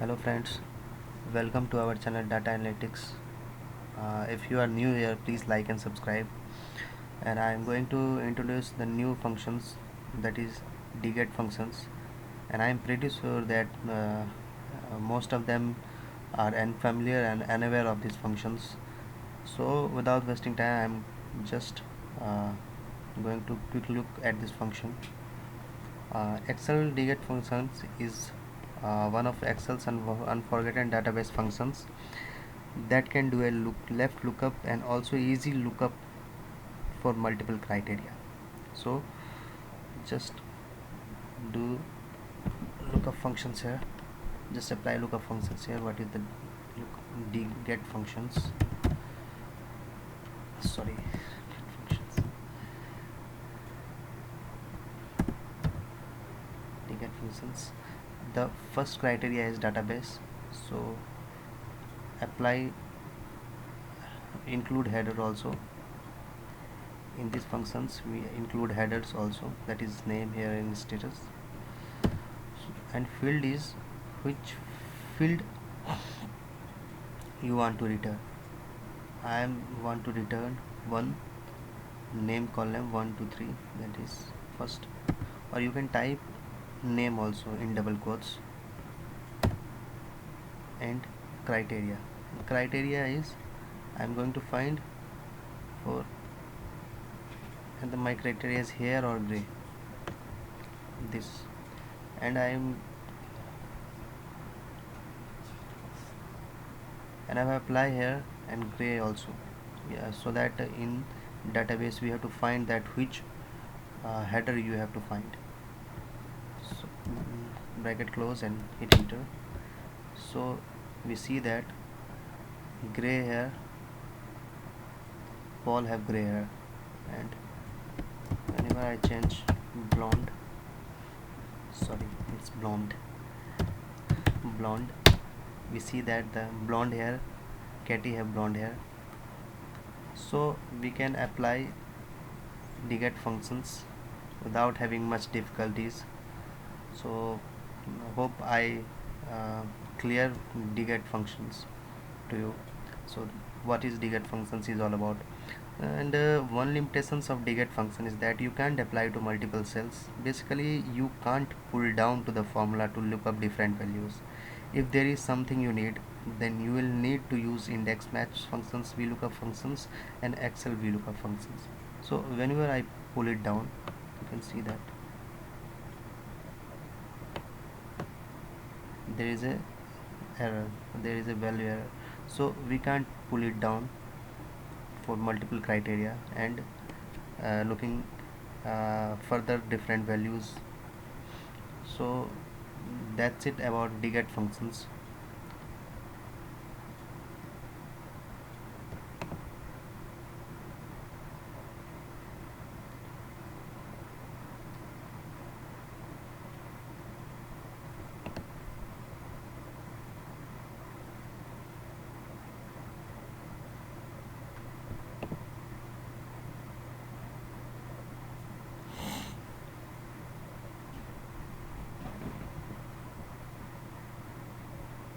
Hello friends, welcome to our channel Data Analytics. If you are new here, please like and subscribe. And I am going to introduce the new functions, that is dget functions. And I am pretty sure that most of them are unfamiliar and unaware of these functions. So without wasting time, I'm just going to quick look at this function. Excel dget functions is one of Excel's unforgotten database functions that can do a left lookup and also easy lookup for multiple criteria. So just do lookup functions here. Just apply lookup functions here. What is the get functions? Sorry, get functions. The first criteria is database. So apply include header also. In these functions we include headers also, that is name here in status, and field is which field you want to return. I want to return one name column 1 to 3, that is first, or you can type name also in double quotes, and criteria is I'm going to find for, and my criteria is here or gray, this, and I have apply here and gray also, yeah, so that in database we have to find that which header you have to find. So bracket close and hit enter. So we see that gray hair, Paul have gray hair, and whenever I change blonde, sorry, it's blonde, we see that the blonde hair Katie have blonde hair. So we can apply dget functions without having much difficulties. So hope I clear dget functions to you. So what is dget functions is all about, and one limitations of dget function is that you can't apply to multiple cells. Basically you can't pull down to the formula to look up different values. If there is something you need, then you will need to use index match functions, VLOOKUP functions, and Excel VLOOKUP functions. So whenever I pull it down, you can see that there is a error, there is a value error. So we can't pull it down for multiple criteria and looking further different values. So that's it about dget functions.